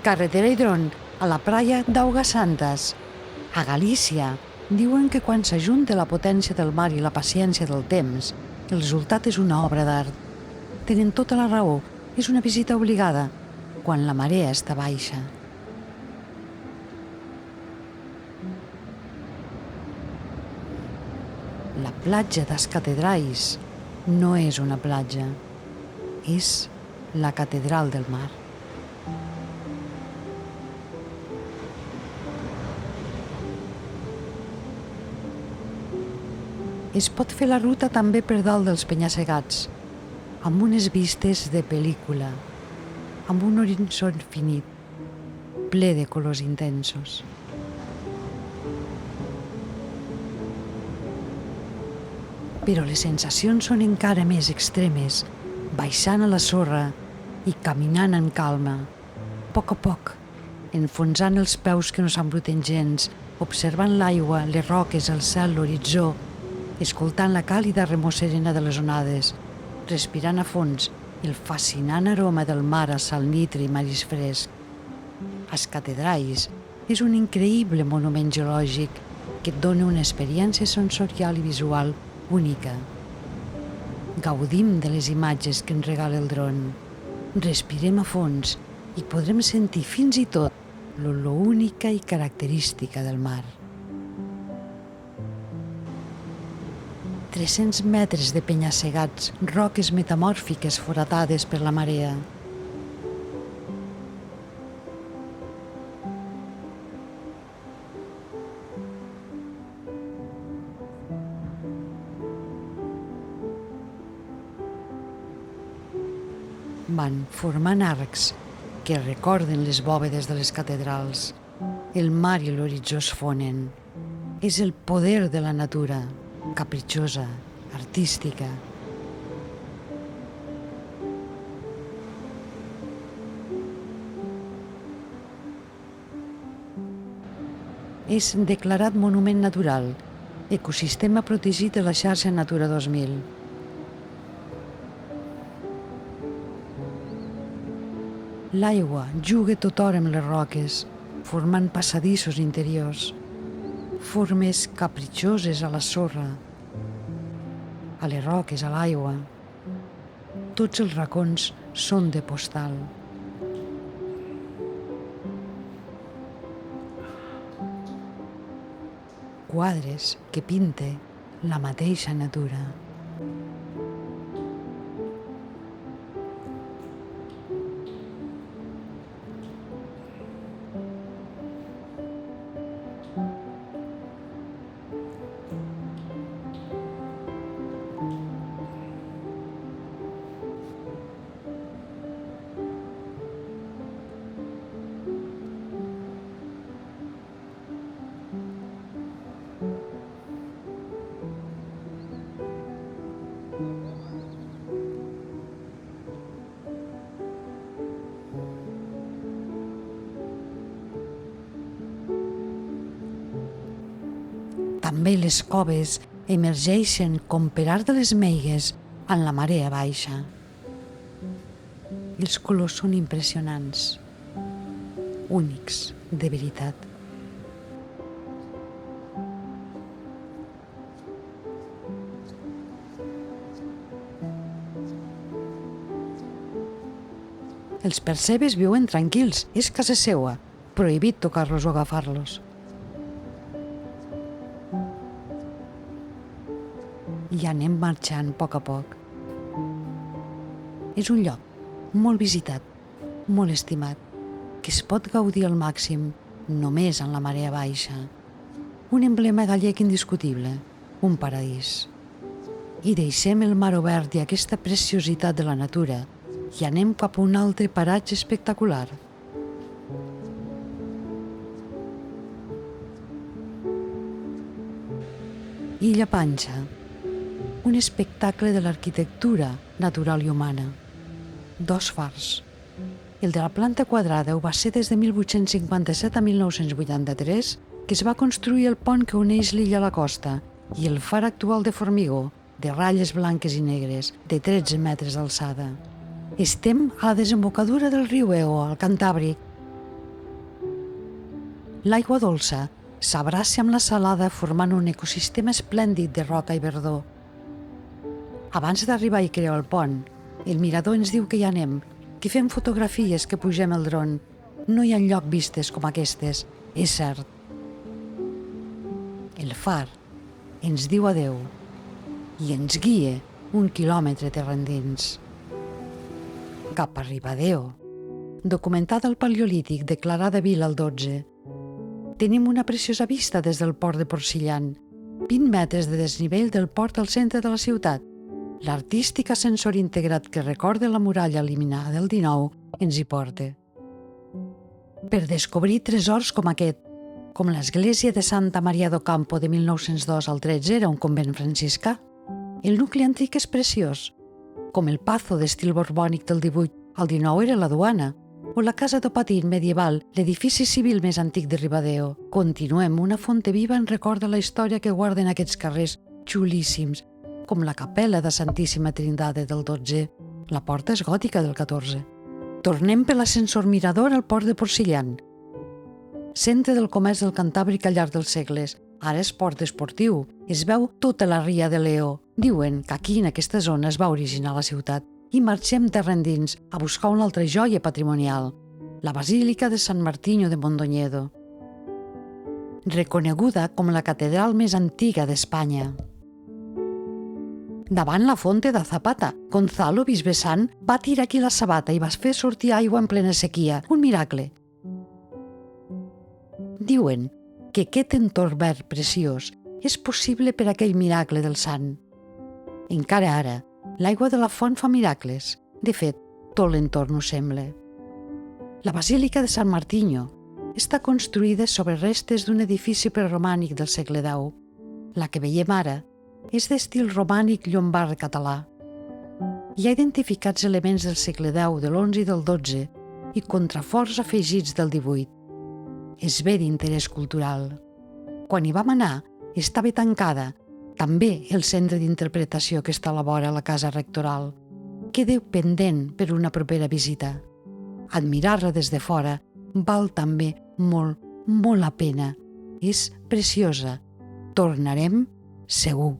Carretera i dron a la praia d'Augasantas. A Galícia diuen que quan s'ajunta la potència del mar i la paciència del temps, el resultat és una obra d'art. Tenen tota la raó, és una visita obligada quan la marea està baixa. La platja das Catedrais no és una platja, és la catedral del mar. Es pot fer la ruta també per dalt dels penya-segats, amb unes vistes de pel·lícula, amb un horitzó infinit, ple de colors intensos. Però les sensacions són encara més extremes, baixant a la sorra i caminant en calma, a poc, enfonsant els peus que no s'embruten gens, observant l'aigua, les roques, el cel, l'horitzó, escoltant la càlida remor serena de les onades, respirant a fons el fascinant aroma del mar a salnitre i marisc fresc. As Catedrais és un increïble monument geològic que et dona una experiència sensorial i visual única. Gaudim de les imatges que ens regala el dron. Respirem a fons i podrem sentir fins i tot l'olor única i característica del mar. 300 metres de penya-segats, roques metamòrfiques foratades per la marea. Van formant arcs que recorden les bòvedes de les catedrals. El mar i l'horitzó es fonen. És el poder de la natura, capritxosa, artística. És declarat monument natural, ecosistema protegit de la xarxa Natura 2000. L'aigua juga tothora amb les roques, formant passadissos interiors, formes capritxoses a la sorra, a les roques, a l'aigua. Tots els racons són de postal. Quadres que pinta la mateixa natura. També les coves emergeixen com per art de les meigues en la marea baixa. Els colors són impressionants, únics, de veritat. Els percebes viuen tranquils, és casa seua, prohibit tocar-los o agafar-los. I anem marxant a poc. És un lloc molt visitat, molt estimat, que es pot gaudir al màxim només en la marea baixa. Un emblema gallec indiscutible, un paradís. I deixem el mar obert i aquesta preciositat de la natura i anem cap a un altre paratge espectacular. Illa Panxa, un espectacle de l'arquitectura natural i humana. 2 fars. El de la planta quadrada ho va ser des de 1857 a 1983, que es va construir el pont que uneix l'illa a la costa, i el far actual de formigó, de ratlles blanques i negres, de 13 metres d'alçada. Estem a la desembocadura del riu Eo, al Cantàbric, L'aigua dolça s'abraça amb la salada formant un ecosistema esplèndid de roca i verdor. Abans d'arribar i creuar el pont, el mirador ens diu que hi anem, que fem fotografies, que pugem el dron. No hi ha enlloc vistes com aquestes, és cert. El far ens diu adeu i ens guia 1 quilòmetre terra endins. Cap a Ribadeo, documentada al Paleolític, declarada vila al 12. Tenim una preciosa vista des del port de Porcillan, 20 metres de desnivell del port al centre de la ciutat. L'artístic ascensor integrat que recorda la muralla eliminada del 19 ens hi porta. Per descobrir tresors com aquest, com l'església de Santa Maria d'Ocampo de 1902 al 13 era un convent franciscà, el nucli antic és preciós, com el Pazo d'estil borbònic del 18 al 19 era la duana, o la casa d'Opatín medieval, l'edifici civil més antic de Ribadeo. Continuem, una fonte viva ens recorda la història que guarden aquests carrers xulíssims, com la capella de Santíssima Trindade del 12. La porta és gòtica del 14. Tornem per l'ascensor mirador al port de Porcillan. Centre del comerç del Cantàbric al llarg dels segles. Ara és port esportiu. Es veu tota la ria de Leó. Diuen que aquí, en aquesta zona, es va originar la ciutat. I marxem terra endins a buscar una altra joia patrimonial, la Basílica de San Martino de Mondoñedo, reconeguda com la catedral més antiga d'Espanya. Davant la fonte de Zapata, Gonzalo, bisbe sant, va tirar aquí la sabata i va fer sortir aigua en plena sequia. Un miracle. Diuen que aquest entorn verd preciós és possible per aquell miracle del sant. Encara ara, l'aigua de la font fa miracles. De fet, tot l'entorn ho sembla. La Basílica de San Martino està construïda sobre restes d'un edifici preromànic del segle X. La que veiem ara és d'estil romànic llombard català. Hi ha identificats elements del segle X, de l'11 i del 12 i contraforts afegits del 18. És bé d'interès cultural. Quan hi vam anar, estava tancada, també el centre d'interpretació que està a la vora a la casa rectoral. Queda pendent per una propera visita. Admirar-la des de fora val també molt, molt la pena. És preciosa. Tornarem segur.